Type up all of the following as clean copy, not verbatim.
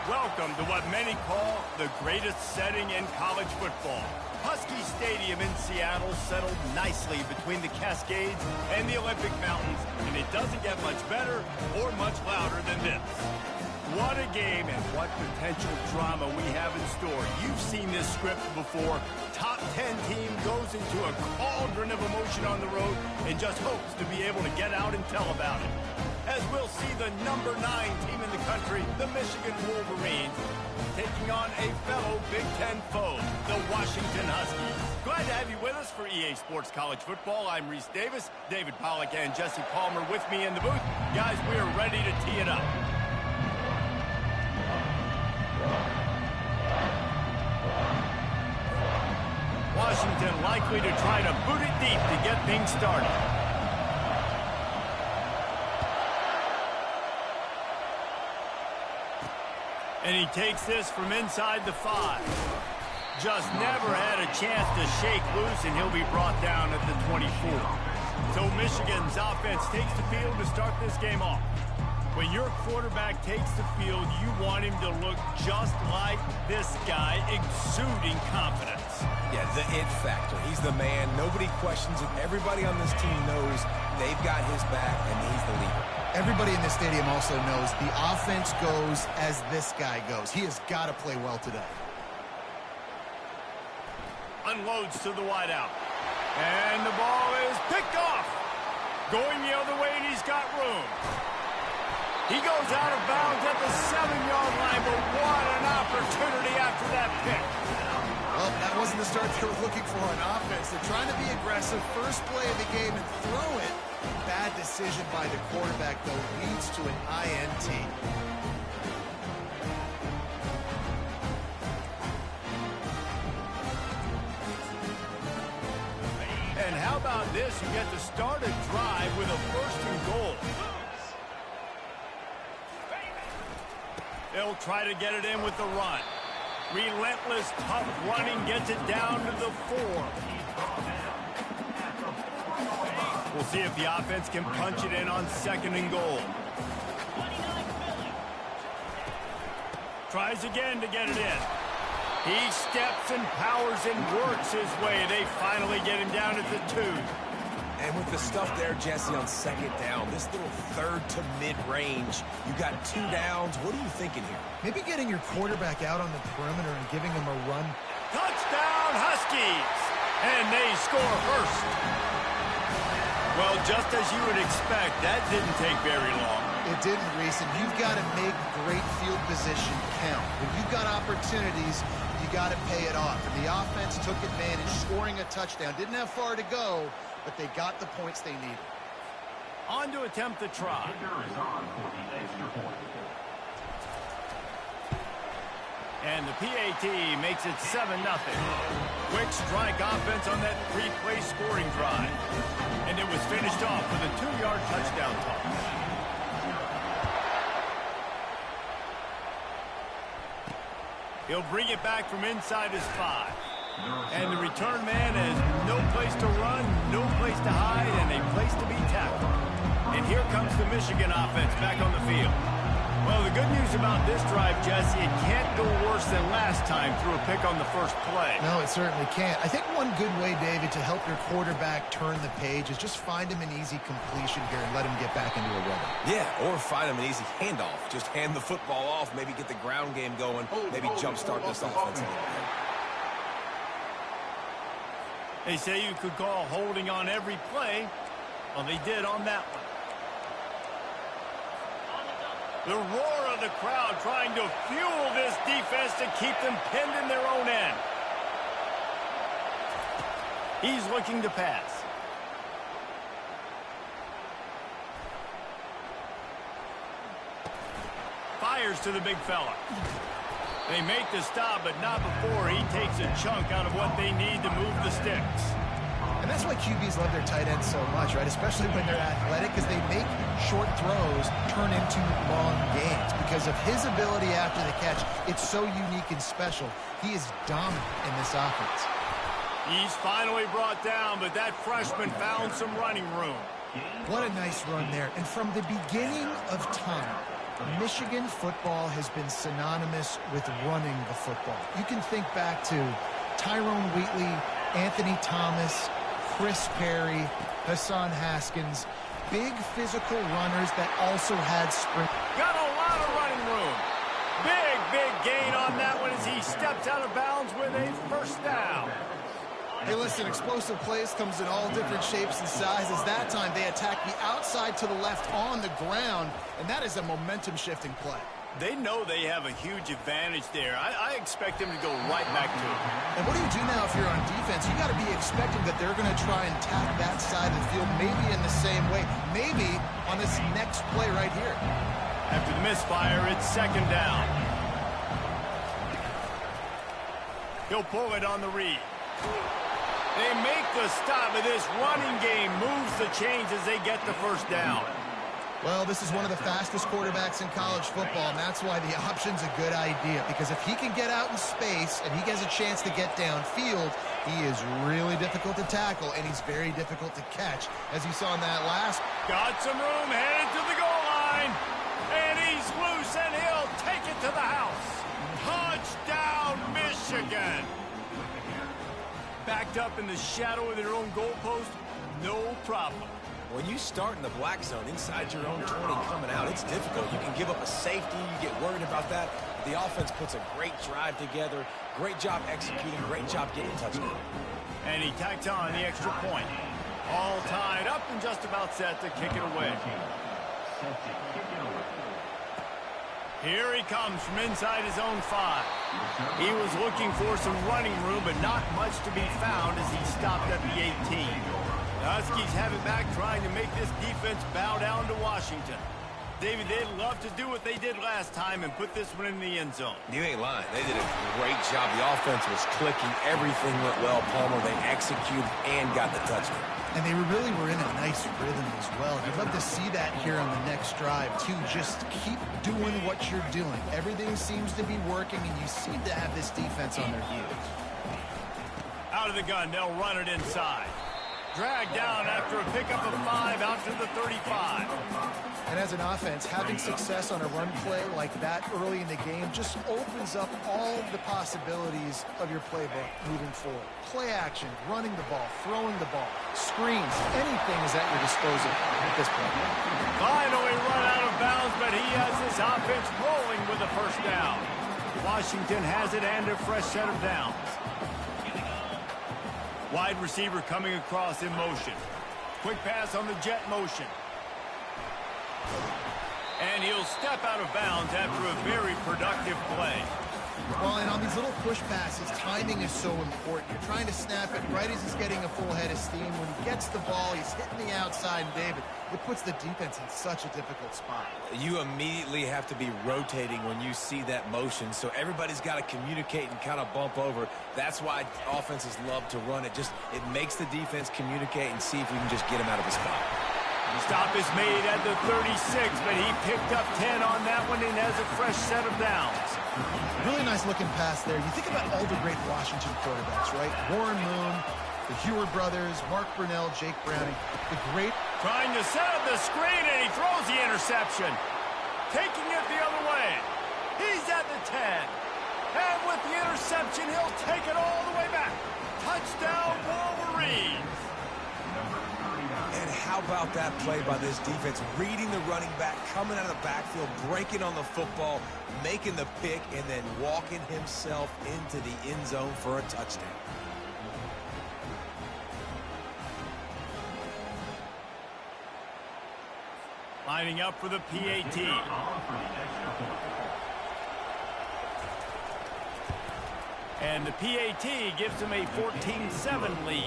Welcome to what many call the greatest setting in college football. Husky Stadium in Seattle settled nicely between the Cascades and the Olympic Mountains, and it doesn't get much better or much louder than this. What a game and what potential drama we have in store. You've seen this script before. Top 10 team goes into a cauldron of emotion on the road and just hopes to be able to get out and tell about it. As we'll see the number 9 team in the country, the Michigan Wolverines, taking on a fellow Big Ten foe, the Washington Huskies. Glad to have you with us for EA Sports College Football. I'm Reese Davis, David Pollack and Jesse Palmer with me in the booth. Guys, we are ready to tee it up. Washington likely to try to boot it deep to get things started. And he takes this from inside the 5. Just never had a chance to shake loose, and he'll be brought down at the 24. So Michigan's offense takes the field to start this game off. When your quarterback takes the field, you want him to look just like this guy, exuding confidence. Yeah, the it factor. He's the man. Nobody questions it. Everybody on this team knows they've got his back, and he's the leader. Everybody in this stadium also knows the offense goes as this guy goes. He has got to play well today. Unloads to the wideout. And the ball is picked off. Going the other way, and he's got room. He goes out of bounds at the 7-yard line, but what an opportunity after that pick. Well, that wasn't the start they were looking for on offense. They're trying to be aggressive. First play of the game and throw it. Bad decision by the quarterback, though, leads to an INT. And how about this? You get to start a drive with a 1st and goal. They'll try to get it in with the run. Relentless, tough running gets it down to the 4. We'll see if the offense can punch it in on 2nd and goal. Tries again to get it in. He steps and powers and works his way. They finally get him down at the 2. And with the stuff there, Jesse, on 2nd down, this little 3rd to mid-range, you got 2 downs. What are you thinking here? Maybe getting your quarterback out on the perimeter and giving him a run. Touchdown, Huskies! And they score first. Well, just as you would expect, that didn't take very long. It didn't, Reese, and you've got to make great field position count. When you've got opportunities, you got to pay it off. And the offense took advantage, scoring a touchdown. Didn't have far to go, but they got the points they needed. On to attempt the try. And the PAT makes it 7-0. Quick strike offense on that 3-play scoring drive. And it was finished off with a 2-yard touchdown toss. He'll bring it back from inside his 5. And the return man has no place to run, no place to hide, and a place to be tackled. And here comes the Michigan offense back on the field. Well, the good news about this drive, Jesse, it can't go worse than last time through a pick on the first play. No, it certainly can't. I think one good way, David, to help your quarterback turn the page is just find him an easy completion here and let him get back into a rhythm. Yeah, or find him an easy handoff. Just hand the football off, maybe get the ground game going, maybe jumpstart this offense a little bit. They say you could call holding on every play. Well, they did on that one. The roar of the crowd trying to fuel this defense to keep them pinned in their own end. He's looking to pass. Fires to the big fella. They make the stop, but not before he takes a chunk out of what they need to move the sticks. And that's why QBs love their tight ends so much, right? Especially when they're athletic, because they make short throws turn into long gains. Because of his ability after the catch, it's so unique and special. He is dominant in this offense. He's finally brought down, but that freshman found some running room. What a nice run there. And from the beginning of time, Michigan football has been synonymous with running the football. You can think back to Tyrone Wheatley, Anthony Thomas, Chris Perry, Hassan Haskins, big physical runners that also had sprint. Got a lot of running room. Big gain on that one as he steps out of bounds with a first down. Hey, listen, explosive plays comes in all different shapes and sizes. That time they attack the outside to the left on the ground, and that is a momentum-shifting play. They know they have a huge advantage there. I expect them to go right back to it. And what do you do now if you're on defense? You got to be expecting that they're going to try and attack that side of the field, maybe in the same way, maybe on this next play right here. After the misfire, it's second down. He'll pull it on the read. They make the stop, but this running game moves the chains as they get the first down. Well, this is one of the fastest quarterbacks in college football, and that's why the option's a good idea. Because if he can get out in space and he gets a chance to get downfield, he is really difficult to tackle, and he's very difficult to catch, as you saw in that last. Got some room, headed to the goal line. And he's loose, and he'll take it to the house. Touchdown, Michigan. Backed up in the shadow of their own goalpost, no problem. When you start in the black zone inside your own 20 coming out, it's difficult. You can give up a safety. You get worried about that. The offense puts a great drive together. Great job executing. Great job getting a touchdown. And he tacked on the extra point. All tied up and just about set to kick it away. Here he comes from inside his own 5. He was looking for some running room, but not much to be found as he stopped at the 18. The Huskies have it back, trying to make this defense bow down to Washington. David, they'd love to do what they did last time and put this one in the end zone. You ain't lying. They did a great job. The offense was clicking. Everything went well, Palmer. They executed and got the touchdown. And they really were in a nice rhythm as well. You'd love to see that here on the next drive, too. Just keep doing what you're doing. Everything seems to be working, and you seem to have this defense on their heels. Out of the gun, they'll run it inside. Dragged down after a pickup of 5 out to the 35. And as an offense, having success on a run play like that early in the game just opens up all the possibilities of your playbook moving forward. Play action, running the ball, throwing the ball, screens, anything is at your disposal at this point. Finally run out of bounds, but he has this offense rolling with a first down. Washington has it and a fresh set of downs. Wide receiver coming across in motion. Quick pass on the jet motion. And he'll step out of bounds after a very productive play. Well, and on these little push passes, timing is so important. You're trying to snap it right as he's getting a full head of steam. When he gets the ball, he's hitting the outside, and David, it puts the defense in such a difficult spot. You immediately have to be rotating when you see that motion, so everybody's got to communicate and kind of bump over. That's why offenses love to run it. It makes the defense communicate and see if you can just get him out of his spot. The stop is made at the 36, but he picked up 10 on that one and has a fresh set of downs. Really nice looking pass there. You think about all the great Washington quarterbacks, right? Warren Moon, the Heward brothers, Mark Brunell, Jake Browning, the great. Trying to set up the screen, and he throws the interception. Taking it the other way. He's at the 10. And with the interception, he'll take it all the way back. Touchdown, Wolverines. And how about that play by this defense? Reading the running back, coming out of the backfield, breaking on the football, making the pick, and then walking himself into the end zone for a touchdown. Lining up for the PAT. And the PAT gives him a 14-7 lead.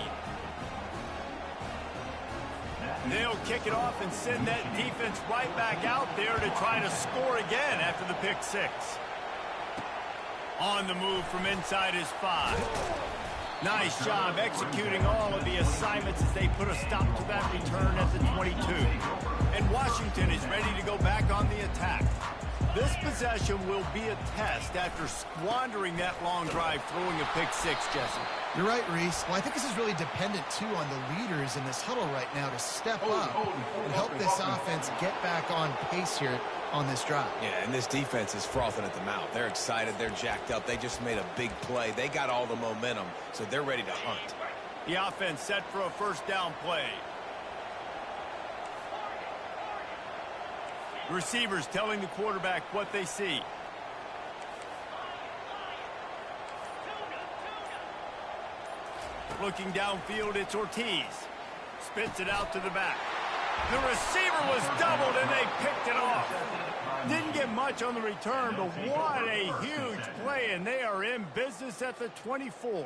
They'll kick it off and send that defense right back out there to try to score again after the pick 6. On the move from inside his 5. Nice job executing all of the assignments as they put a stop to that return at the 22. And Washington is ready to go back on the attack. This possession will be a test after squandering that long drive throwing a pick 6, Jesse. You're right, Reese. Well, I think this is really dependent, too, on the leaders in this huddle right now to step up and help this offense get back on pace here. on this drive. Yeah, and this defense is frothing at the mouth. They're excited. They're jacked up. They just made a big play. They got all the momentum, so they're ready to hunt. The offense set for a first down play. Receivers telling the quarterback what they see. Looking downfield, it's Ortiz. Spits it out to the back. The receiver was doubled, and they picked it off. Didn't get much on the return, but what a huge play, and they are in business at the 24.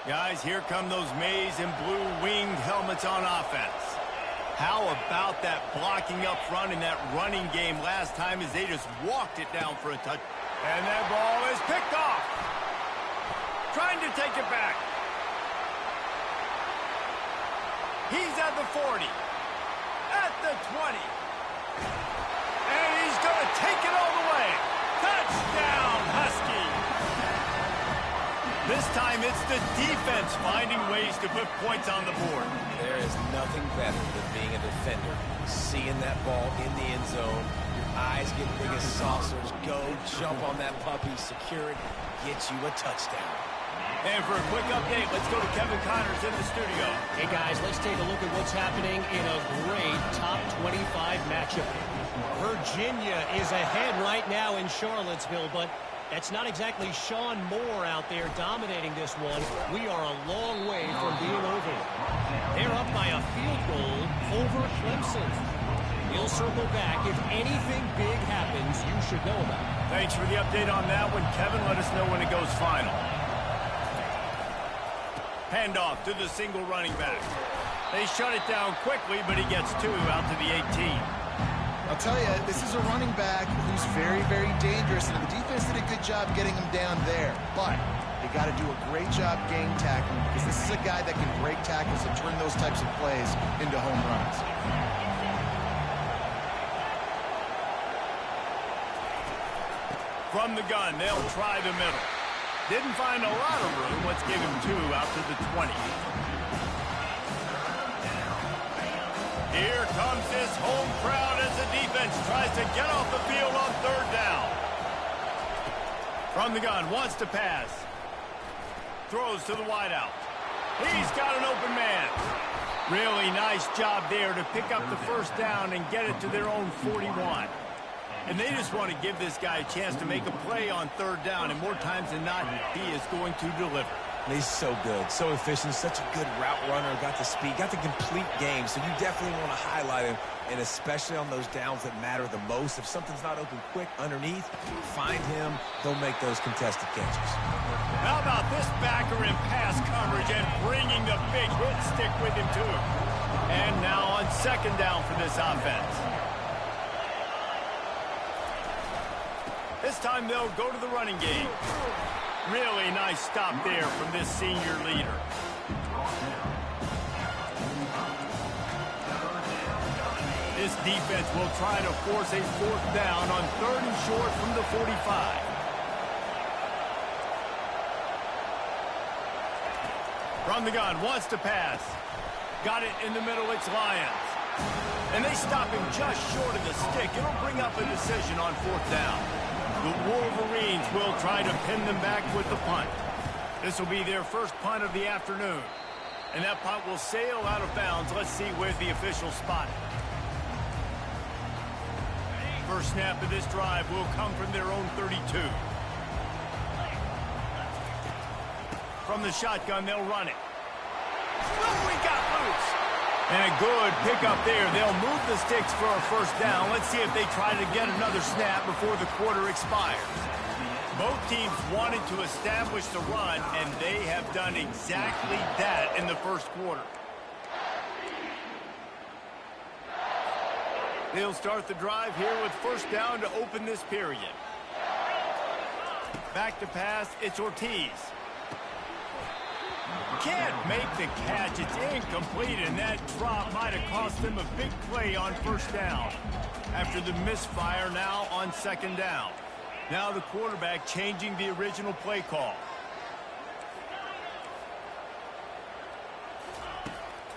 Guys, here come those maize and blue winged helmets on offense. How about that blocking up front in that running game last time as they just walked it down for a touch. And that ball is picked off. Trying to take it back. He's at the 40. At the 20. And he's going to take it all the way. Touchdown, Husky. This time it's the defense finding ways to put points on the board. There is nothing better than being a defender. Seeing that ball in the end zone, your eyes get big as saucers. Go, jump on that puppy, secure it, get you a touchdown. And for a quick update, let's go to Kevin Connors in the studio. Hey guys, let's take a look at what's happening in a great top 25 matchup. Virginia is ahead right now in Charlottesville, but that's not exactly Sean Moore out there dominating this one. We are a long way from being over. They're up by a field goal over Clemson. He'll circle back. If anything big happens, you should know about it. Thanks for the update on that one, Kevin. Let us know when it goes final. Handoff to the single running back. They shut it down quickly, but he gets two out to the 18. I'll tell you, this is a running back who's very, very dangerous, and the defense did a good job getting him down there. But they got to do a great job game tackling, because this is a guy that can break tackles and turn those types of plays into home runs. From the gun, they'll try the middle. Didn't find a lot of room. Let's give him two out to the 20. Here comes this home crowd as the defense tries to get off the field on third down. From the gun, wants to pass. Throws to the wideout. He's got an open man. Really nice job there to pick up the first down and get it to their own 41. And they just want to give this guy a chance to make a play on third down, and more times than not, he is going to deliver. He's so good, so efficient, such a good route runner, got the speed, got the complete game, so you definitely want to highlight him, and especially on those downs that matter the most. If something's not open quick underneath, find him, they'll make those contested catches. How about this backer in pass coverage and bringing the big hit stick with him, too. And now on second down for this offense. This time they'll go to the running game. Really nice stop there from this senior leader. This defense will try to force a fourth down on third and short from the 45. From the gun, wants to pass. Got it in the middle, it's Lyons. And they stop him just short of the stick. It'll bring up a decision on fourth down. The Wolverines will try to pin them back with the punt. This will be their first punt of the afternoon. And that punt will sail out of bounds. Let's see where the official spot it. First snap of this drive will come from their own 32. From the shotgun, they'll run it. Oh, we got loose. And a good pickup there. They'll move the sticks for a first down. Let's see if they try to get another snap before the quarter expires. Both teams wanted to establish the run, and they have done exactly that in the first quarter. They'll start the drive here with first down to open this period. Back to pass, it's Ortiz. Can't make the catch. It's incomplete, and that drop might have cost them a big play on first down. After the misfire, now on second down. Now the quarterback changing the original play call.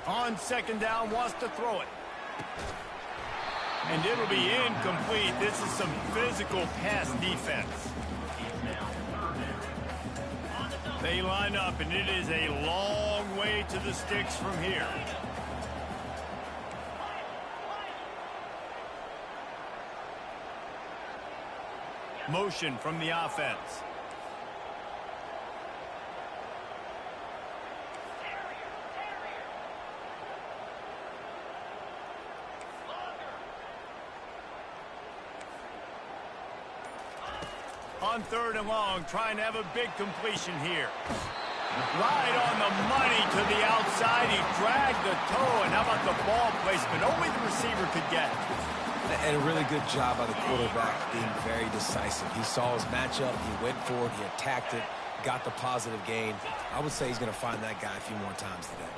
On second down, wants to throw it. And it'll be incomplete. This is some physical pass defense. They line up, and it is a long way to the sticks from here. Motion from the offense. On third and long, trying to have a big completion here. Right on the money to the outside. He dragged the toe, and how about the ball placement? Only the receiver could get. And a really good job by the quarterback being very decisive. He saw his matchup, he went for it, he attacked it, got the positive gain. I would say he's going to find that guy a few more times today.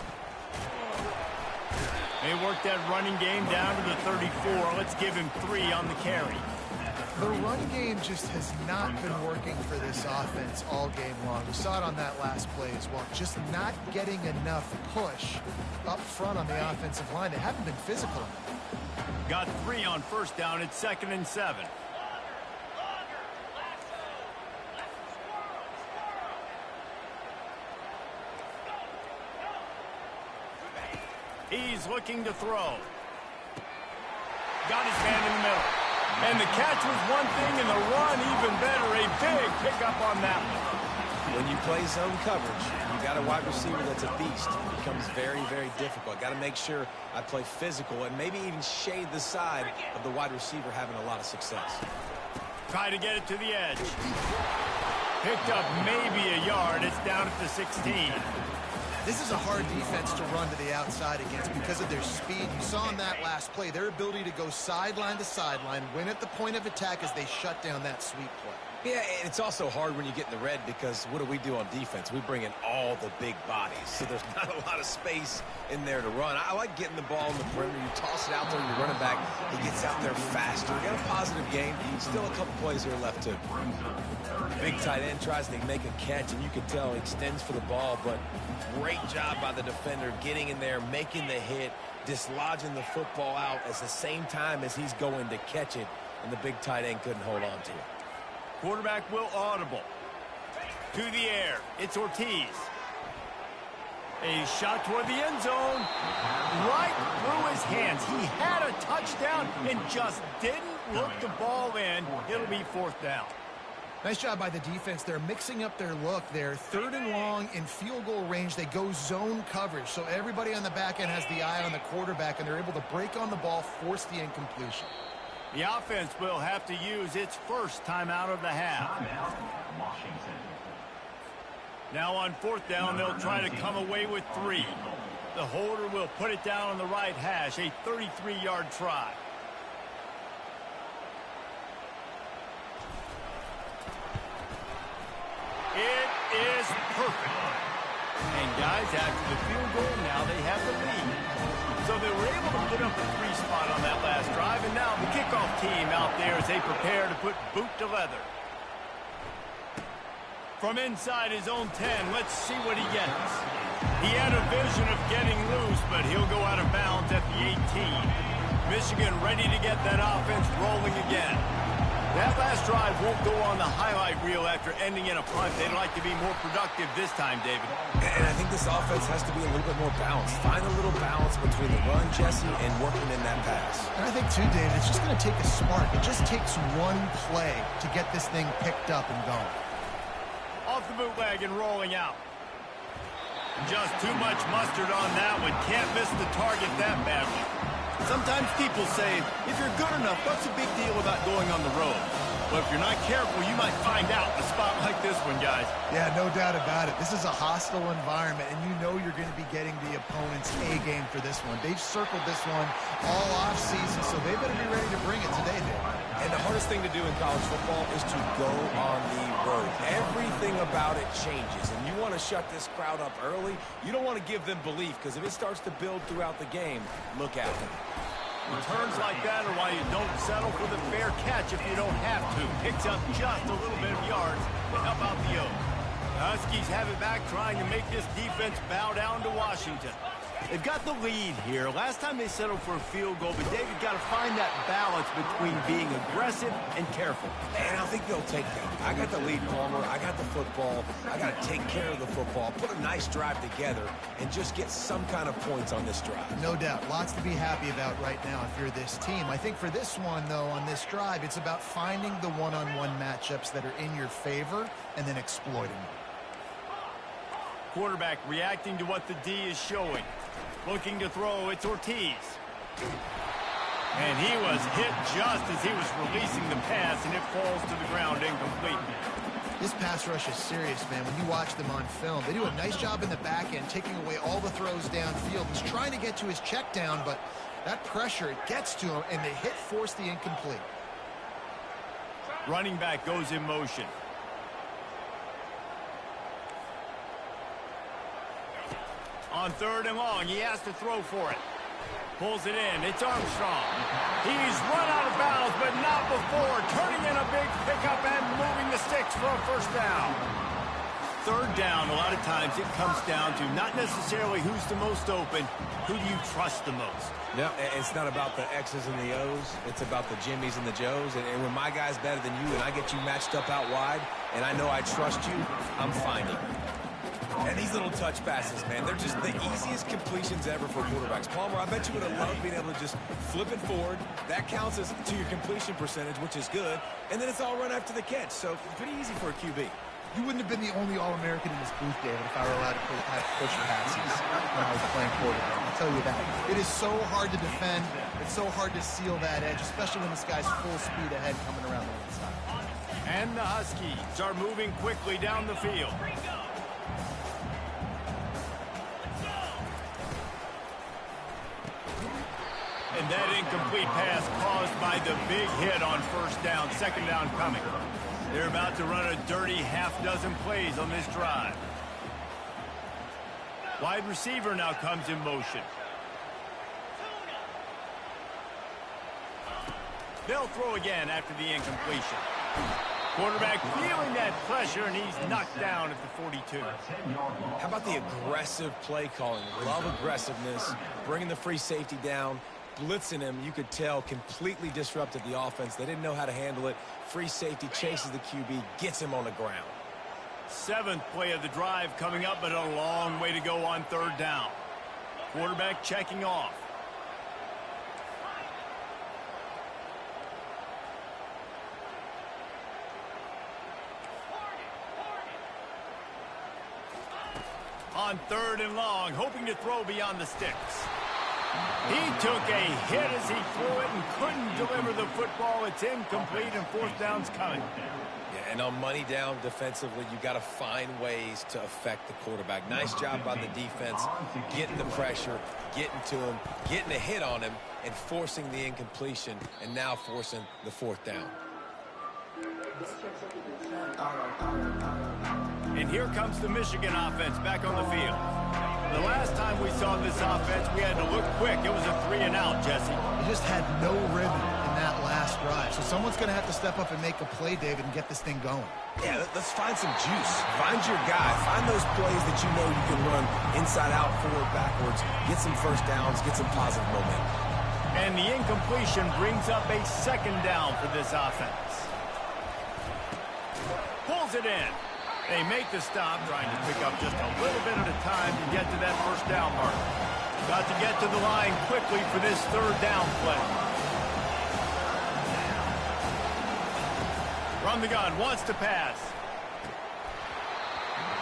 They worked that running game down to the 34. Let's give him 3 on the carry. The run game just has not been working for this offense all game long. We saw it on that last play as well. Just not getting enough push up front on the offensive line. They haven't been physical enough. Got 3 on first down. It's 2nd and 7. He's looking to throw. Got his hand in the middle. And the catch was one thing, and the run even better. A big pickup on that one. When you play zone coverage, you got a wide receiver that's a beast. It becomes very, very difficult. Got to make sure I play physical and maybe even shade the side of the wide receiver having a lot of success. Try to get it to the edge. Picked up maybe a yard. It's down at the 16. This is a hard defense to run to the outside against because of their speed. You saw in that last play, their ability to go sideline to sideline, win at the point of attack as they shut down that sweep play. Yeah, and it's also hard when you get in the red because what do we do on defense? We bring in all the big bodies, so there's not a lot of space in there to run. I like getting the ball in the perimeter. You toss it out there, you run it back. He gets out there faster. Got a positive game. Still a couple plays here left too. Big tight end tries to make a catch, and you can tell he extends for the ball, but great job by the defender getting in there, making the hit, dislodging the football out at the same time as he's going to catch it, and the big tight end couldn't hold on to it. Quarterback will audible. To the air. It's Ortiz. A shot toward the end zone. Right through his hands. He had a touchdown and just didn't look the ball in. It'll be 4th down. Nice job by the defense. They're mixing up their look there. 3rd and long in field goal range. They go zone coverage. So everybody on the back end has the eye on the quarterback, and they're able to break on the ball, force the incompletion. The offense will have to use its first timeout of the half. Now on 4th down, they'll try to come away with 3. The holder will put it down on the right hash, a 33-yard try. It is perfect. And guys, after the field goal, now they have the lead. So they were able to put up the 3 spot on that last drive, and now the kickoff team out there as they prepare to put boot to leather. From inside his own 10, let's see what he gets. He had a vision of getting loose, but he'll go out of bounds at the 18. Michigan ready to get that offense rolling again. That last drive won't go on the highlight reel after ending in a punt. They'd like to be more productive this time, David. And I think this offense has to be a little bit more balanced. Find a little balance between the run, Jesse, and working in that pass. And I think, too, David, it's just going to take a spark. It just takes one play to get this thing picked up and going. Off the bootleg and rolling out. Just too much mustard on that one. Can't miss the target that badly. Sometimes people say, if you're good enough, what's the big deal about going on the road? But if you're not careful, you might find out in a spot like this one, guys. Yeah, no doubt about it. This is a hostile environment, and you know you're going to be getting the opponent's A game for this one. They've circled this one all offseason, so they better be ready to bring it today, Dave. And the hardest thing to do in college football is to go on the road. Everything about it changes, and you want to shut this crowd up early. You don't want to give them belief, because if it starts to build throughout the game, look out. Returns like that are why you don't settle for the fair catch if you don't have to. Picks up just a little bit of yards to help out the O's. The Huskies have it back, trying to make this defense bow down to Washington. They've got the lead here. Last time they settled for a field goal, but David got to find that balance between being aggressive and careful. And I think they'll take that. I got the lead, Palmer. I got the football. I got to take care of the football, put a nice drive together, and just get some kind of points on this drive. No doubt. Lots to be happy about right now if you're this team. I think for this one, though, on this drive, it's about finding the one-on-one matchups that are in your favor and then exploiting them. Quarterback reacting to what the D is showing. Looking to throw, it's Ortiz. And he was hit just as he was releasing the pass, and it falls to the ground incomplete. This pass rush is serious, man. When you watch them on film, they do a nice job in the back end, taking away all the throws downfield. He's trying to get to his check down, but that pressure, it gets to him, and the hit forced the incomplete. Running back goes in motion. On 3rd and long, he has to throw for it. Pulls it in. It's Armstrong. He's run out of bounds, but not before. Turning in a big pickup and moving the sticks for a first down. 3rd down, a lot of times it comes down to not necessarily who's the most open, who do you trust the most? No, it's not about the X's and the O's. It's about the Jimmys and the Joes. And when my guy's better than you and I get you matched up out wide, and I know I trust you, I'm finding it. And these little touch passes, man, they're just the easiest completions ever for quarterbacks. Palmer, I bet you would have loved being able to just flip it forward. That counts as to your completion percentage, which is good. And then it's all run after the catch, so pretty easy for a QB. You wouldn't have been the only All-American in this booth, David, if I were allowed to push passes when I was playing quarterback. I'll tell you that. It is so hard to defend. It's so hard to seal that edge, especially when this guy's full speed ahead coming around the inside. And the Huskies are moving quickly down the field. And that incomplete pass caused by the big hit on 1st down, 2nd down coming. They're about to run a dirty half-dozen plays on this drive. Wide receiver now comes in motion. They'll throw again after the incompletion. Quarterback feeling that pressure, and he's knocked down at the 42. How about the aggressive play calling? Love aggressiveness, bringing the free safety down, blitzing him. You could tell completely disrupted the offense. They didn't know how to handle it. Free safety chases the QB, gets him on the ground. 7th play of the drive coming up, but a long way to go on 3rd down. Quarterback checking off. On 3rd and long, hoping to throw beyond the sticks. He took a hit as he threw it and couldn't deliver the football. It's incomplete, and 4th down's coming. Yeah, and on money down defensively, you got to find ways to affect the quarterback. Nice job by the defense, getting the pressure, getting to him, getting a hit on him, and forcing the incompletion, and now forcing the 4th down. And here comes the Michigan offense back on the field. The last time we saw this offense, we had to look quick. It was a 3-and-out, Jesse. They just had no rhythm in that last drive. So someone's going to have to step up and make a play, David, and get this thing going. Yeah, let's find some juice. Find your guy. Find those plays that you know you can run inside out, forward, backwards. Get some first downs. Get some positive momentum. And the incompletion brings up a 2nd down for this offense. Pulls it in. They make the stop, trying to pick up just a little bit at a time to get to that 1st down mark. Got to get to the line quickly for this 3rd down play. From the gun, wants to pass.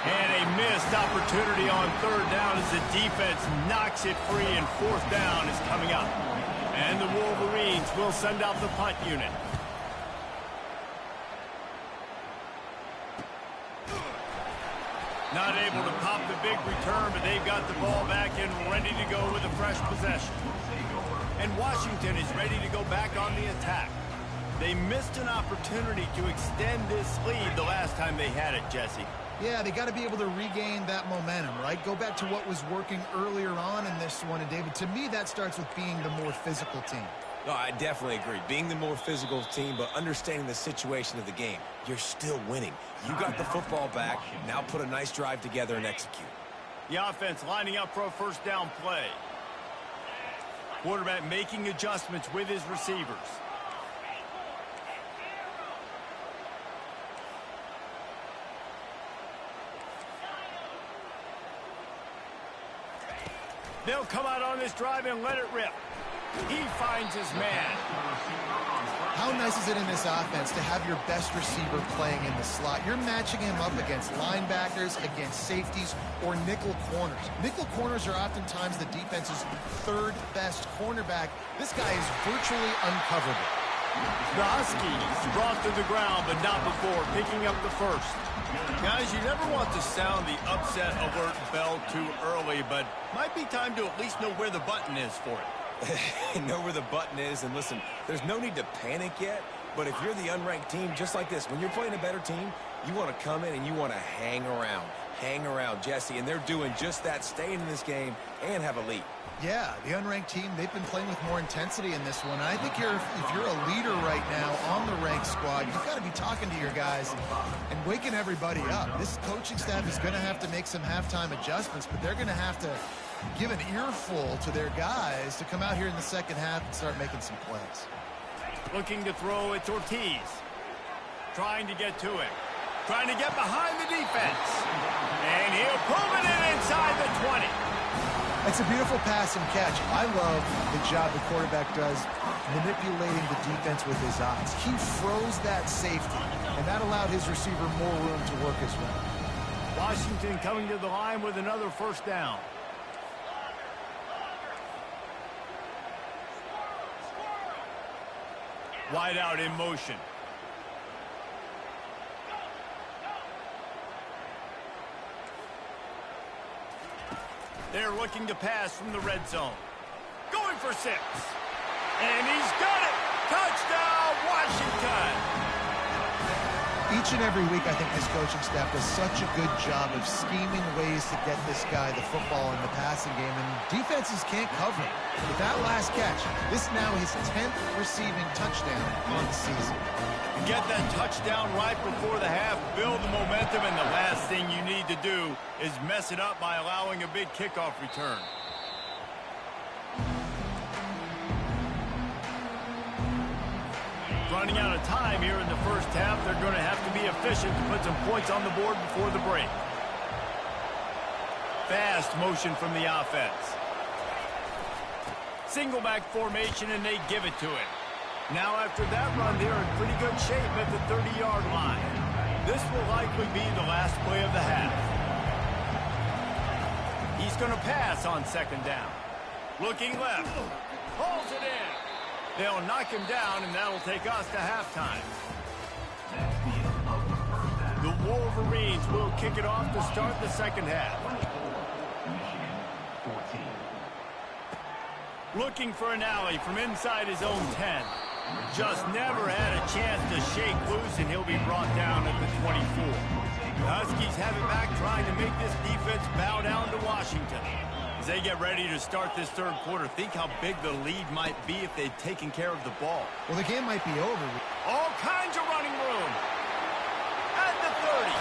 And a missed opportunity on 3rd down as the defense knocks it free, and 4th down is coming up. And the Wolverines will send out the punt unit. Not able to pop the big return, but they've got the ball back and ready to go with a fresh possession. And Washington is ready to go back on the attack. They missed an opportunity to extend this lead the last time they had it, Jesse. Yeah, they got to be able to regain that momentum, right? Go back to what was working earlier on in this one. And, David, to me, that starts with being the more physical team. No, I definitely agree. Being the more physical team, but understanding the situation of the game. You're still winning. You got the football back. Now put a nice drive together and execute. The offense lining up for a first down play. Quarterback making adjustments with his receivers. They'll come out on this drive and let it rip. He finds his man. How nice is it in this offense to have your best receiver playing in the slot? You're matching him up against linebackers, against safeties, or nickel corners. Nickel corners are oftentimes the defense's third best cornerback. This guy is virtually uncoverable. The Huskies brought to the ground, but not before picking up the first. Guys, you never want to sound the upset alert bell too early, but might be time to at least know where the button is for it. Know where the button is, and listen, there's no need to panic yet, but if you're the unranked team, just like this, when you're playing a better team, you want to come in and you want to hang around, Jesse, and they're doing just that, staying in this game and have a lead. Yeah, the unranked team, they've been playing with more intensity in this one. And I think if you're a leader right now on the ranked squad, you've got to be talking to your guys and waking everybody up. This coaching staff is going to have to make some halftime adjustments, but they're going to have to give an earful to their guys to come out here in the second half and start making some plays. Looking to throw, it's Ortiz. Trying to get to him. Trying to get behind the defense. And he'll pull it in inside the 20. It's a beautiful pass and catch. I love the job the quarterback does manipulating the defense with his eyes. He froze that safety, and that allowed his receiver more room to work his way. Washington coming to the line with another first down. Wide out in motion. They're looking to pass from the red zone. Going for 6. And he's got it. Touchdown, Washington. Each and every week, I think this coaching staff does such a good job of scheming ways to get this guy the football in the passing game, and defenses can't cover him. With that last catch, this now his 10th receiving touchdown on the season. Get that touchdown right before the half, build the momentum, and the last thing you need to do is mess it up by allowing a big kickoff return. Running out of time here in the first half, they're going to have to be efficient to put some points on the board before the break. Fast motion from the offense. Single back formation, and they give it to him. Now after that run, they're in pretty good shape at the 30-yard line. This will likely be the last play of the half. He's going to pass on second down. Looking left. Pulls it in. They'll knock him down, and that'll take us to halftime. The Wolverines will kick it off to start the second half. Looking for an alley from inside his own 10. Just never had a chance to shake loose, and he'll be brought down at the 24. The Huskies have it back, trying to make this defense bow down to Washington. As they get ready to start this third quarter, think how big the lead might be if they'd taken care of the ball. Well, the game might be over. All kinds of running room. At the 30.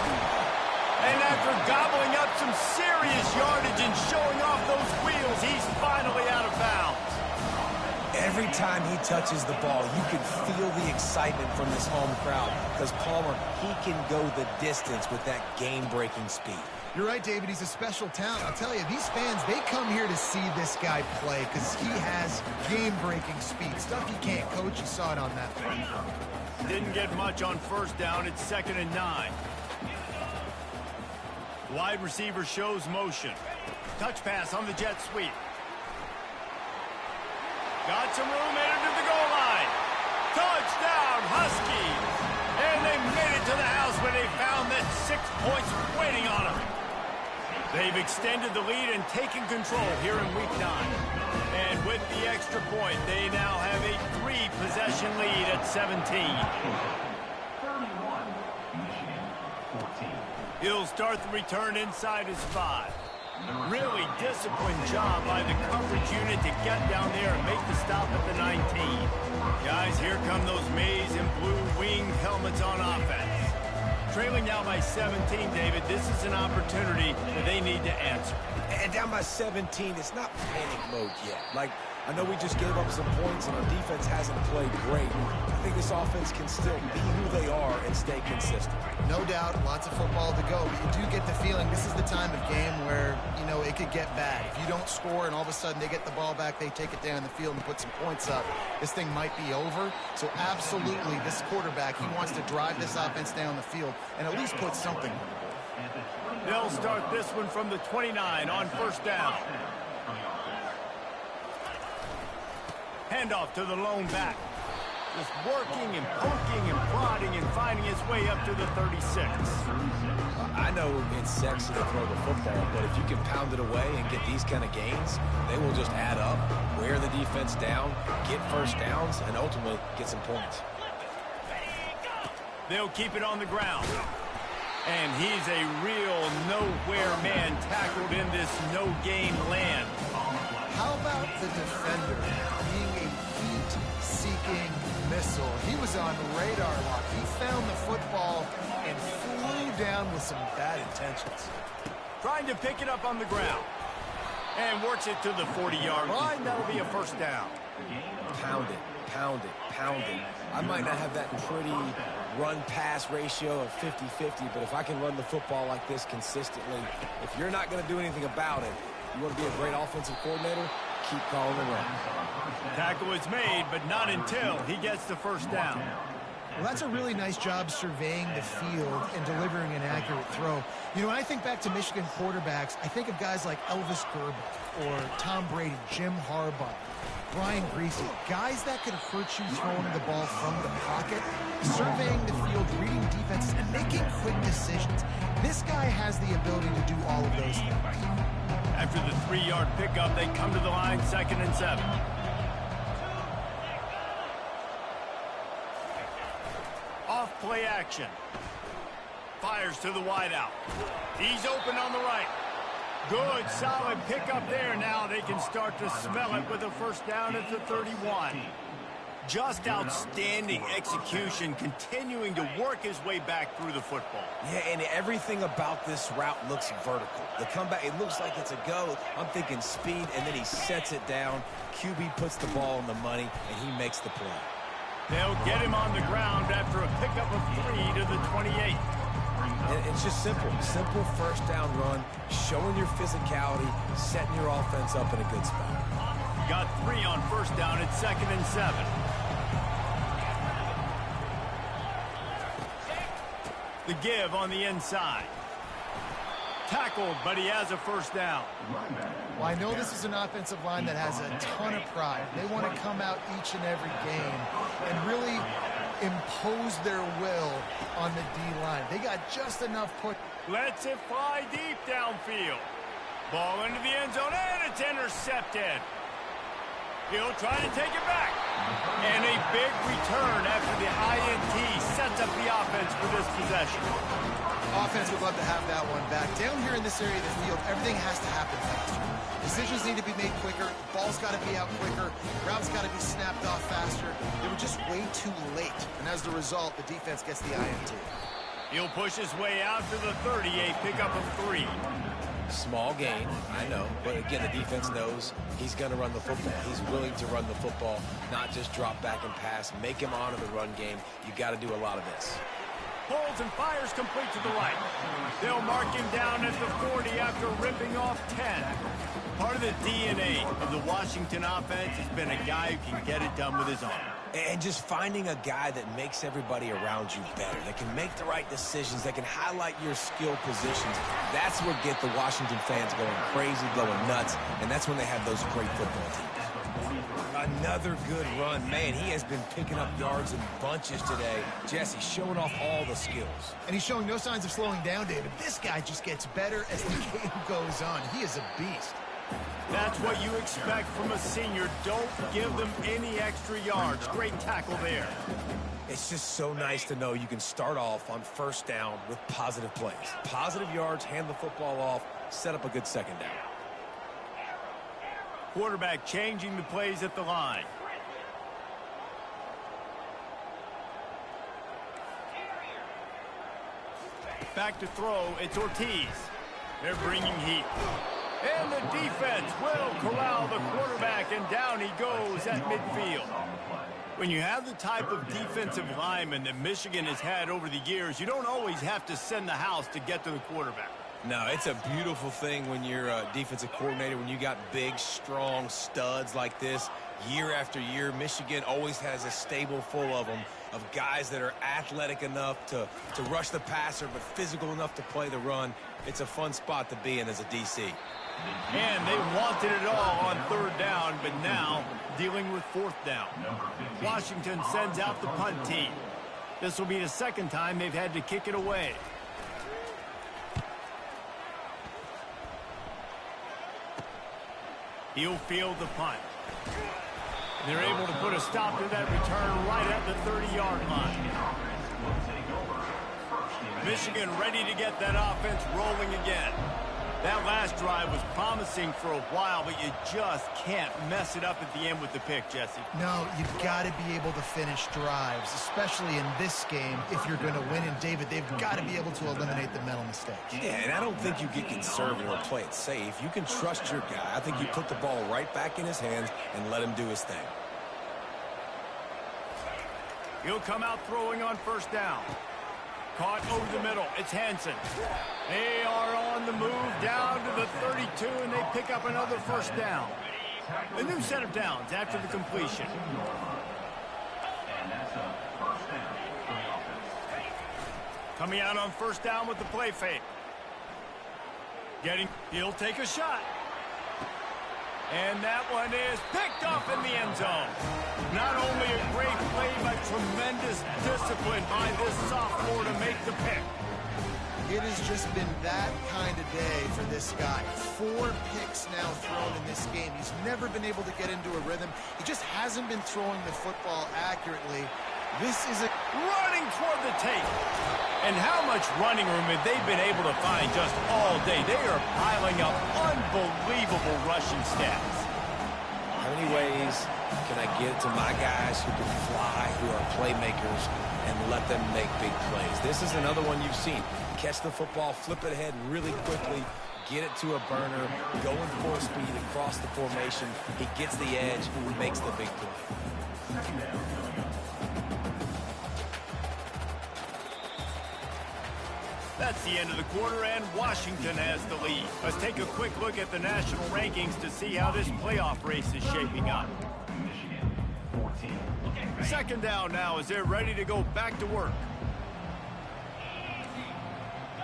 And after gobbling up some serious yardage and showing off those wheels, he's finally out of bounds. Every time he touches the ball, you can feel the excitement from this home crowd because Palmer, he can go the distance with that game-breaking speed. You're right, David. He's a special talent. I'll tell you, these fans, they come here to see this guy play because he has game-breaking speed. Stuff you can't coach. You saw it on that play. Didn't get much on first down. It's 2nd and 9. Wide receiver shows motion. Touch pass on the jet sweep. Got some room, headed to the goal line. Touchdown, Huskies. And they made it to the house when they found that 6 points waiting on them. They've extended the lead and taken control here in week 9. And with the extra point, they now have a 3-possession lead at 17. 31, Michigan, 14. He'll start the return inside his 5. Really disciplined job by the coverage unit to get down there and make the stop at the 19. Guys, here come those maize and blue winged helmets on offense. Trailing now by 17, David, this is an opportunity that they need to answer. And down by 17, it's not panic mode yet. Like, I know we just gave up some points and our defense hasn't played great. I think this offense can still be who they are and stay consistent. No doubt, lots of football to go, but you do get the feeling this is the time of game where, you know, it could get bad. If you don't score and all of a sudden they get the ball back, they take it down the field and put some points up, this thing might be over. So absolutely, this quarterback, he wants to drive this offense down the field and at least put something on the board. They'll start this one from the 29 on first down. Handoff to the lone back. Just working and poking and prodding and finding his way up to the 36. I know it's sexy to throw the football, but if you can pound it away and get these kind of gains, they will just add up, wear the defense down, get first downs, and ultimately get some points. They'll keep it on the ground. And he's a real nowhere man tackled in this no-gain land. How about the defender being a heat-seeking missile? He was on radar lock. He found the football and flew down with some bad intentions. Trying to pick it up on the ground. And works it to the 40-yard line. That'll be a first down. Pound it, pound it, pound it. I might not have that pretty run-pass ratio of 50-50, but if I can run the football like this consistently, if you're not going to do anything about it, you want to be a great offensive coordinator, keep calling the run. Tackle is made, but not until he gets the first down. Well, that's a really nice job surveying the field and delivering an accurate throw. You know, when I think back to Michigan quarterbacks, I think of guys like Elvis Grbac or Tom Brady, Jim Harbaugh, Brian Griese, guys that could hurt you throwing the ball from the pocket, surveying the field, reading defenses, and making quick decisions. This guy has the ability to do all of those things. After the 3-yard pickup, they come to the line, 2nd and 7. Off play action. Fires to the wideout. He's open on the right. Good, solid pickup there. Now they can start to smell it with a first down at the 31. Just outstanding execution, continuing to work his way back through the football. Yeah, and everything about this route looks vertical. The comeback, it looks like it's a go. I'm thinking speed, and then he sets it down. QB puts the ball on the money, and he makes the play. They'll get him on the ground after a pickup of 3 to the 28. And it's just simple. Simple first down run, showing your physicality, setting your offense up in a good spot. Got 3 on first down at 2nd and 7. The give on the inside. Tackled, but he has a first down. Well, I know this is an offensive line that has a ton of pride. They want to come out each and every game and really impose their will on the D-line. They got just enough put. Lets it fly deep downfield. Ball into the end zone, and it's intercepted. He'll try to take it back. And a big return after the INT sets up the offense for this possession. Offense would love to have that one back. Down here in this area of the field, everything has to happen faster. Decisions need to be made quicker. Ball's got to be out quicker. Routes got to be snapped off faster. They were just way too late. And as the result, the defense gets the INT. He'll push his way out to the 38, pickup of 3. Small gain, I know, but again, the defense knows he's going to run the football. He's willing to run the football, not just drop back and pass, make him honor the run game. You got to do a lot of this. Holds and fires complete to the right. They'll mark him down at the 40 after ripping off 10. Part of the DNA of the Washington offense has been a guy who can get it done with his arm. And just finding a guy that makes everybody around you better, that can make the right decisions, that can highlight your skill positions. That's what get the Washington fans going crazy, going nuts, and that's when they have those great football teams. Another good run. Man, he has been picking up yards in bunches today. Jesse showing off all the skills. And he's showing no signs of slowing down, David. This guy just gets better as the game goes on. He is a beast. That's what you expect from a senior. Don't give them any extra yards. Great tackle there. It's just so nice to know you can start off on first down with positive plays. Positive yards, hand the football off, set up a good second down. Quarterback changing the plays at the line. Back to throw, it's Ortiz. They're bringing heat. And the defense will corral the quarterback, and down he goes at midfield. When you have the type of defensive lineman that Michigan has had over the years, you don't always have to send the house to get to the quarterback. No, it's a beautiful thing when you're a defensive coordinator, when you got big, strong studs like this. Year after year, Michigan always has a stable full of them, of guys that are athletic enough to rush the passer, but physical enough to play the run. It's a fun spot to be in as a DC. And they wanted it all on third down, but now dealing with fourth down. Washington sends out the punt team. This will be the second time they've had to kick it away. He'll field the punt. They're able to put a stop to that return right at the 30-yard line. Michigan ready to get that offense rolling again. That last drive was promising for a while, but you just can't mess it up at the end with the pick, Jesse. No, you've got to be able to finish drives, especially in this game if you're going to win. And, David, they've got to be able to eliminate the mental mistakes. Yeah, and I don't think you get conservative or play it safe. You can trust your guy. I think you put the ball right back in his hands and let him do his thing. He'll come out throwing on first down. Caught over the middle. It's Hansen. They are on the move down to the 32, and they pick up another first down. A new set of downs after the completion. Coming out on first down with the play fake. He'll take a shot. And that one is picked off in the end zone. Not only a great play, but tremendous discipline by this sophomore to make the pick. It has just been that kind of day for this guy. 4 picks now thrown in this game. He's never been able to get into a rhythm. He just hasn't been throwing the football accurately. This is a running toward the tape. And how much running room have they been able to find just all day? They are piling up unbelievable rushing stats. How many ways can I get to my guys who can fly, who are playmakers, and let them make big plays? This is another one you've seen. Catch the football, flip it ahead really quickly, get it to a burner, go in full speed across the formation. He gets the edge, makes the big play. That's the end of the quarter, and Washington has the lead. Let's take a quick look at the national rankings to see how this playoff race is shaping up. Second down now as they're ready to go back to work.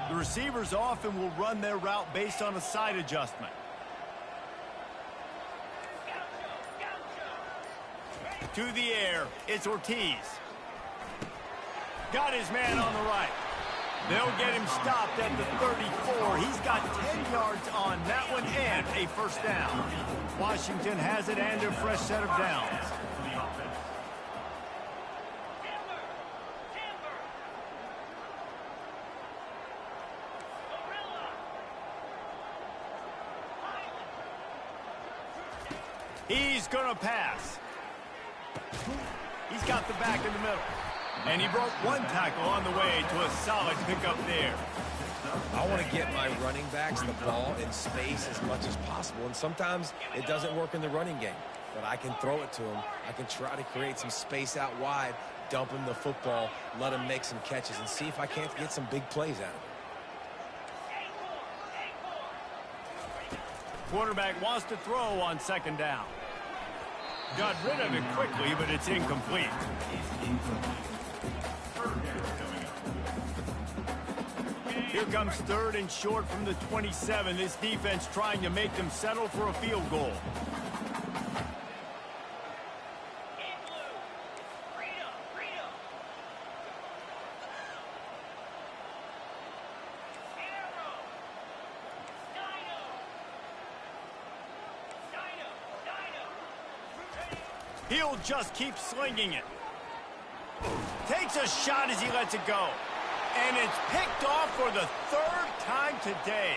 The receivers often will run their route based on a side adjustment. To the air, it's Ortiz. Got his man on the right. They'll get him stopped at the 34. He's got 10 yards on that one and a first down. Washington has it and a fresh set of downs. He's going to pass. He's got the back in the middle. And he broke one tackle on the way to a solid pickup there. I want to get my running backs the ball in space as much as possible. And sometimes it doesn't work in the running game. But I can throw it to him. I can try to create some space out wide, dump him the football, let him make some catches, and see if I can't get some big plays out of it. Quarterback wants to throw on second down. Got rid of it quickly, but it's incomplete. Here comes third and short from the 27. This defense trying to make them settle for a field goal. He'll just keep slinging it. Takes a shot as he lets it go. And it's picked off for the third time today.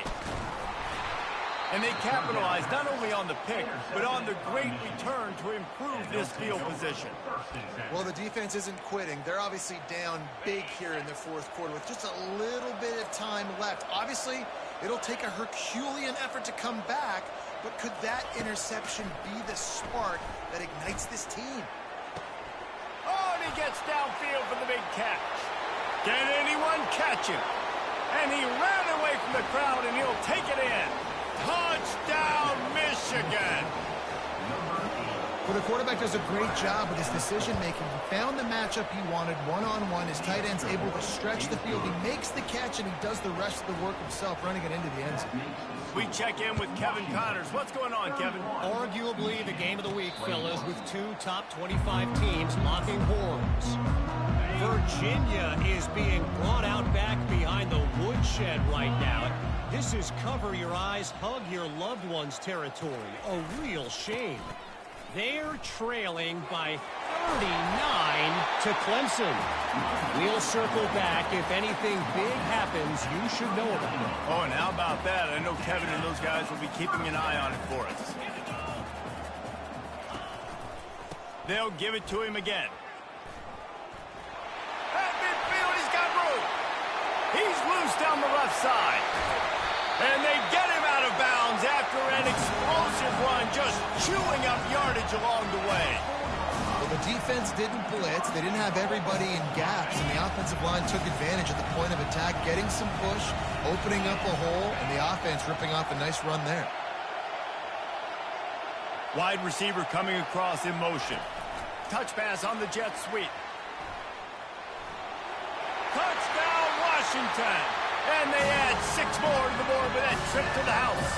And they capitalize not only on the pick, but on the great return to improve this field position. Well, the defense isn't quitting. They're obviously down big here in the fourth quarter with just a little bit of time left. Obviously, it'll take a Herculean effort to come back, but could that interception be the spark that ignites this team? Oh, and he gets downfield for the big catch. Can anyone catch him? And he ran away from the crowd, and he'll take it in. Touchdown, Michigan! Well, the quarterback does a great job with his decision-making. He found the matchup he wanted one-on-one. His tight end's able to stretch the field. He makes the catch, and he does the rest of the work himself, running it into the end zone. We check in with Kevin Connors. What's going on, Kevin? Arguably the game of the week, fellas, with two top 25 teams locking horns. Virginia is being brought out back behind the woodshed right now. This is cover your eyes, hug your loved ones territory. A real shame. They're trailing by 39 to Clemson. We'll circle back. If anything big happens, you should know about it. Oh, and how about that? I know Kevin and those guys will be keeping an eye on it for us. They'll give it to him again. At midfield, he's got room. He's loose down the left side. And they get him out of bounds after an explosive run, just chewing up yardage along the way. Well, the defense didn't blitz. They didn't have everybody in gaps, and the offensive line took advantage at the point of attack, getting some push, opening up a hole, and the offense ripping off a nice run there. Wide receiver coming across in motion. Touch pass on the jet sweep. Touchdown, Washington! And they add 6 more to the board with that trip to the house.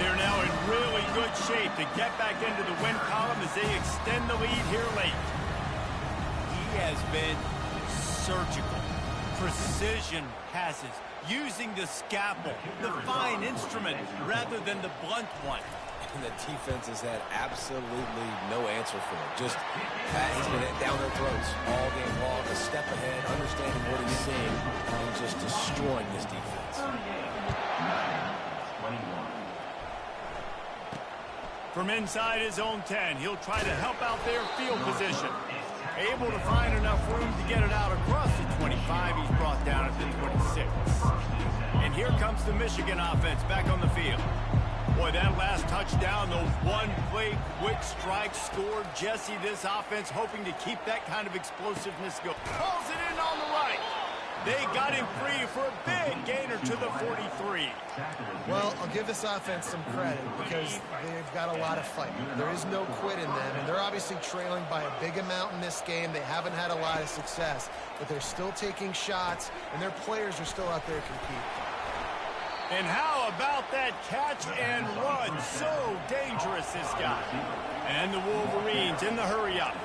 They're now in really good shape to get back into the win column as they extend the lead here late. He has been surgical. Precision passes, using the scalpel, the fine instrument, rather than the blunt one. And the defense has had absolutely no answer for it. Just, he's been down their throats all game long, a step ahead, understanding what he's seeing, and just destroying this defense. From inside his own 10, he'll try to help out their field position. Able to find enough room to get it out across the 25. He's brought down at the 26. And here comes the Michigan offense back on the field. Boy, that last touchdown, the one-play quick strike scored. Jesse, this offense hoping to keep that kind of explosiveness going. Pulls it in on the right. They got him free for a big gainer to the 43. Well, I'll give this offense some credit because they've got a lot of fight. There is no quit in them, and they're obviously trailing by a big amount in this game. They haven't had a lot of success, but they're still taking shots, and their players are still out there competing. And how about that catch and run? So dangerous, this guy. And the Wolverines in the hurry-up.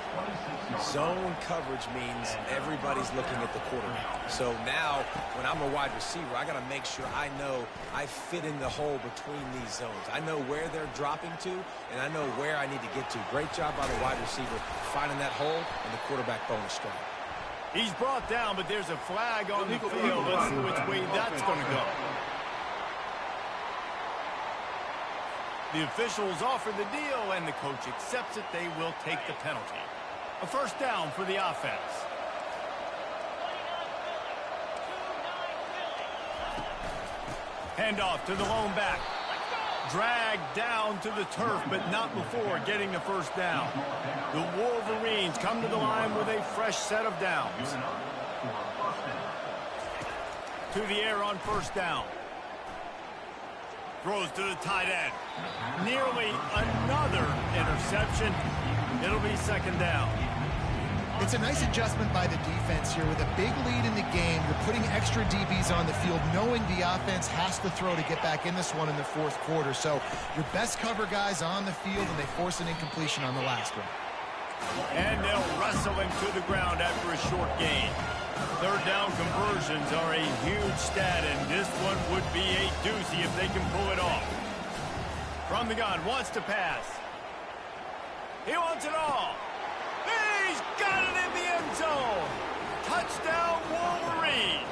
Zone coverage means everybody's looking at the quarterback. So now, when I'm a wide receiver, I got to make sure I know I fit in the hole between these zones. I know where they're dropping to, and I know where I need to get to. Great job by the wide receiver finding that hole, and the quarterback bonus strike. He's brought down, but there's a flag on the field. Let's see which way that's going to go. The officials offer the deal, and the coach accepts it. They will take the penalty. A first down for the offense. Handoff to the lone back. Dragged down to the turf, but not before getting the first down. The Wolverines come to the line with a fresh set of downs. To the air on first down. Throws to the tight end. Nearly another interception. It'll be second down. It's a nice adjustment by the defense here. With a big lead in the game, you're putting extra DBs on the field, knowing the offense has to throw to get back in this one in the fourth quarter. So your best cover guys on the field, and they force an incompletion on the last one. And they'll wrestle him to the ground after a short gain. Third down conversions are a huge stat, and this one would be a doozy if they can pull it off. From the gun, wants to pass. He wants it all. He's got it in the end zone. Touchdown, Wolverines.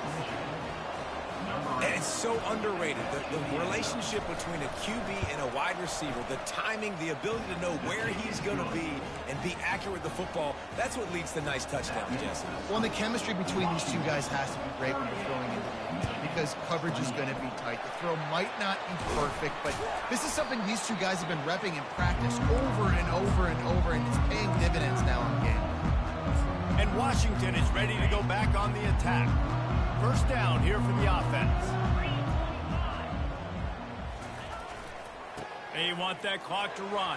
And it's so underrated. The relationship between a QB and a wide receiver, the timing, the ability to know where he's going to be and be accurate with the football, that's what leads to nice touchdowns, Jesse. Well, and the chemistry between these two guys has to be great when you're throwing into the end zone because coverage is going to be tight. The throw might not be perfect, but this is something these two guys have been repping in practice over and over and over, and it's paying dividends now in the game. And Washington is ready to go back on the attack. First down here for the offense. They want that clock to run.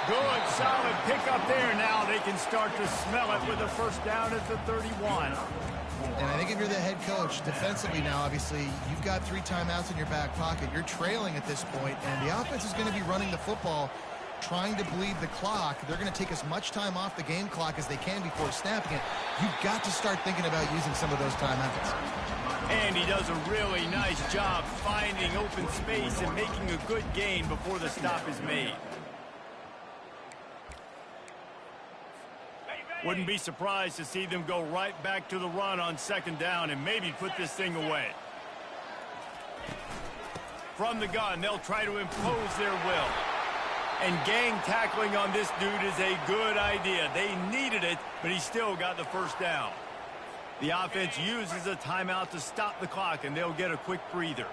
Good, solid pickup there. Now they can start to smell it with a first down at the 31. And I think if you're the head coach, defensively now, obviously, you've got 3 timeouts in your back pocket. You're trailing at this point, and the offense is going to be running the football, trying to bleed the clock. They're going to take as much time off the game clock as they can before snapping it. You've got to start thinking about using some of those timeouts. And he does a really nice job finding open space and making a good gain before the stop is made. Wouldn't be surprised to see them go right back to the run on second down and maybe put this thing away. From the gun, they'll try to impose their will. And gang tackling on this dude is a good idea. They needed it, but he still got the first down. The offense uses a timeout to stop the clock, and they'll get a quick breather.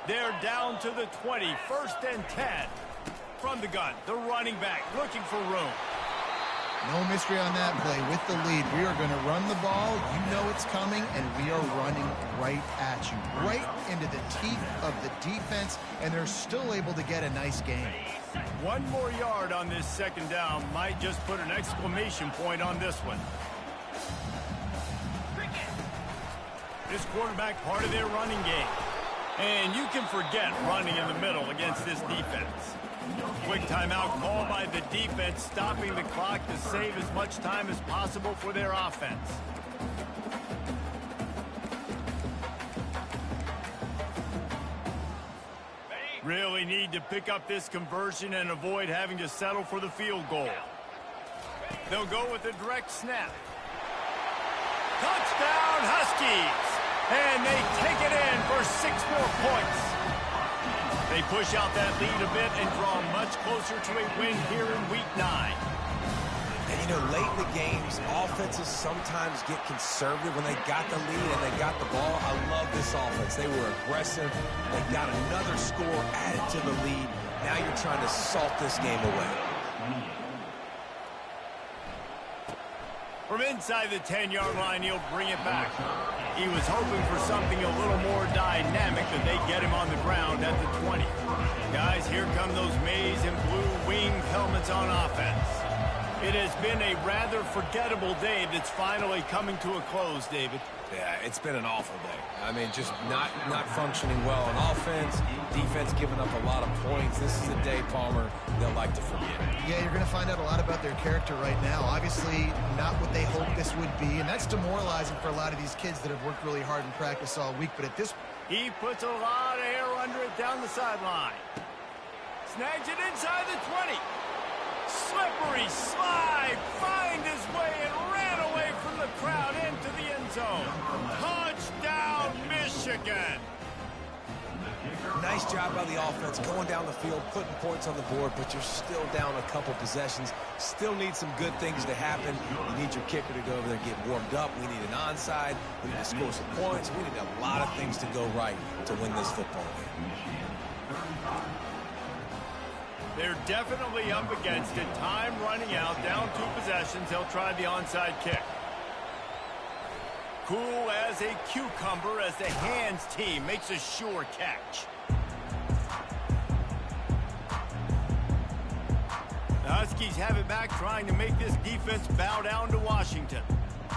They're down to the 20, 1st and 10. From the gun, the running back looking for room. No mystery on that play. With the lead, we are going to run the ball. You know it's coming, and we are running right at you, right into the teeth of the defense, and they're still able to get a nice gain. 1 more yard on this second down might just put an exclamation point on this one. This quarterback part of their running game. And you can forget running in the middle against this defense. Quick timeout called by the defense, stopping the clock to save as much time as possible for their offense. Really need to pick up this conversion and avoid having to settle for the field goal. They'll go with a direct snap. Touchdown, Huskies! And they take it in for 6 more points. They push out that lead a bit and draw much closer to a win here in Week 9. And, you know, late in the games, offenses sometimes get conservative when they got the lead and they got the ball. I love this offense. They were aggressive. They got another score added to the lead. Now you're trying to salt this game away. From inside the 10-yard line, he'll bring it back. He was hoping for something a little more dynamic, but they get him on the ground at the 20. Guys, here come those maize and blue winged helmets on offense. It has been a rather forgettable day that's finally coming to a close, David. Yeah, it's been an awful day. I mean, just not functioning well on offense, defense giving up a lot of points. This is a day, Palmer, they'll like to forget. Yeah, you're going to find out a lot about their character right now. Obviously, not what they hoped this would be, and that's demoralizing for a lot of these kids that have worked really hard in practice all week. But at this, he puts a lot of air under it down the sideline. Snags it inside the 20. Slippery slide, find his way and ran away from the crowd into the end zone. Touchdown, Michigan. Nice job by the offense going down the field, putting points on the board, but you're still down a couple possessions. Still need some good things to happen. You need your kicker to go over there and get warmed up. We need an onside. We need to score some points. We need a lot of things to go right to win this football game. They're definitely up against it. Time running out, down 2 possessions. They'll try the onside kick. Cool as a cucumber as the hands team makes a sure catch. The Huskies have it back, trying to make this defense bow down to Washington.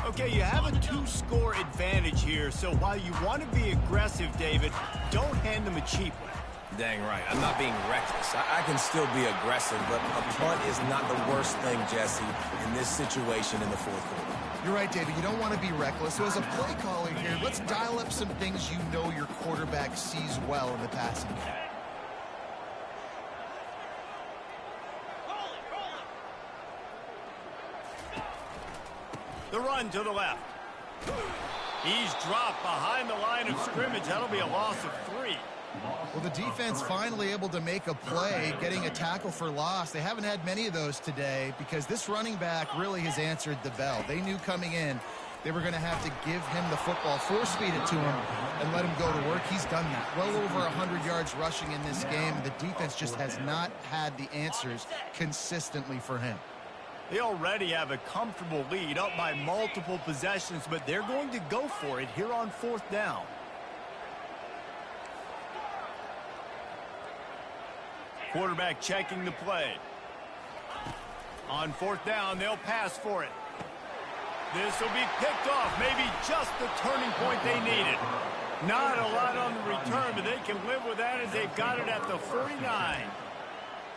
Okay, you have a 2-score advantage here, so while you want to be aggressive, David, don't hand them a cheap one. Dang right. I'm not being reckless. I can still be aggressive, but a punt is not the worst thing, Jesse, in this situation in the 4th quarter. you're right, David. You don't want to be reckless. So as a play caller here, let's dial up some things you know your quarterback sees well in the passing game. The run to the left. He's dropped behind the line of scrimmage. That'll be a loss of 3. Well, the defense finally able to make a play, getting a tackle for loss. They haven't had many of those today because this running back really has answered the bell. They knew coming in they were going to have to give him the football, force feed it to him, and let him go to work. He's done that. Well over 100 yards rushing in this game. The defense just has not had the answers consistently for him. They already have a comfortable lead, up by multiple possessions, but they're going to go for it here on 4th down. Quarterback checking the play. On 4th down, they'll pass for it. This will be picked off, maybe just the turning point they needed. Not a lot on the return, but they can live with that as they've got it at the 49.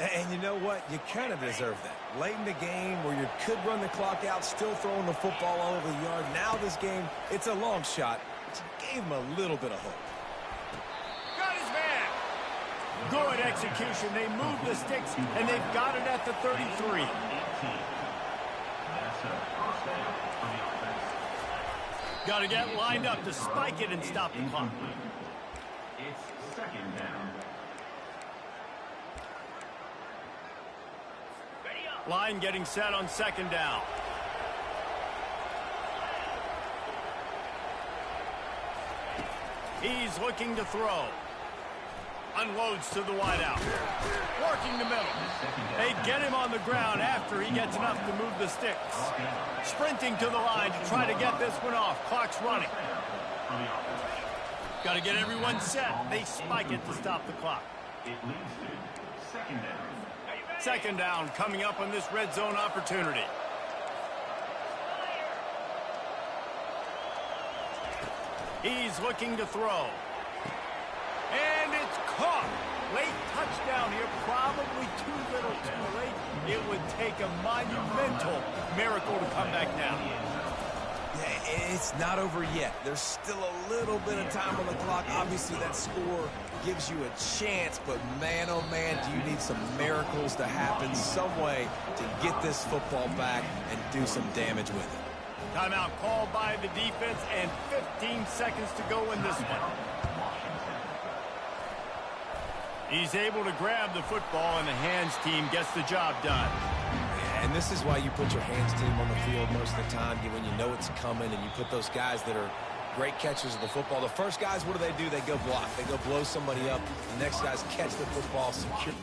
And you know what? You kind of deserve that. Late in the game where you could run the clock out, still throwing the football all over the yard. Now this game, it's a long shot. It gave him a little bit of hope. Got his man. Good execution. They moved the sticks, and they've got it at the 33. Got to get lined up to spike it and stop the clock. It's 2nd down. Line getting set on 2nd down. He's looking to throw. Unloads to the wideout. Working the middle. They get him on the ground after he gets enough to move the sticks. Sprinting to the line to try to get this one off. Clock's running. Got to get everyone set. They spike it to stop the clock. It leads to 2nd down. 2nd down coming up on this red zone opportunity. He's looking to throw. And it's caught. Late touchdown here, probably too little too late. It would take a monumental miracle to come back now. Yeah, it's not over yet. There's still a little bit of time on the clock. Obviously, that score gives you a chance, but man, oh man, do you need some miracles to happen some way to get this football back and do some damage with it. Timeout called by the defense and 15 seconds to go in this one. He's able to grab the football, and the hands team gets the job done. And this is why you put your hands team on the field most of the time, when you know it's coming, and you put those guys that are great catchers of the football. The first guys, what do? They go block. They go blow somebody up. The next guys catch the football, secure.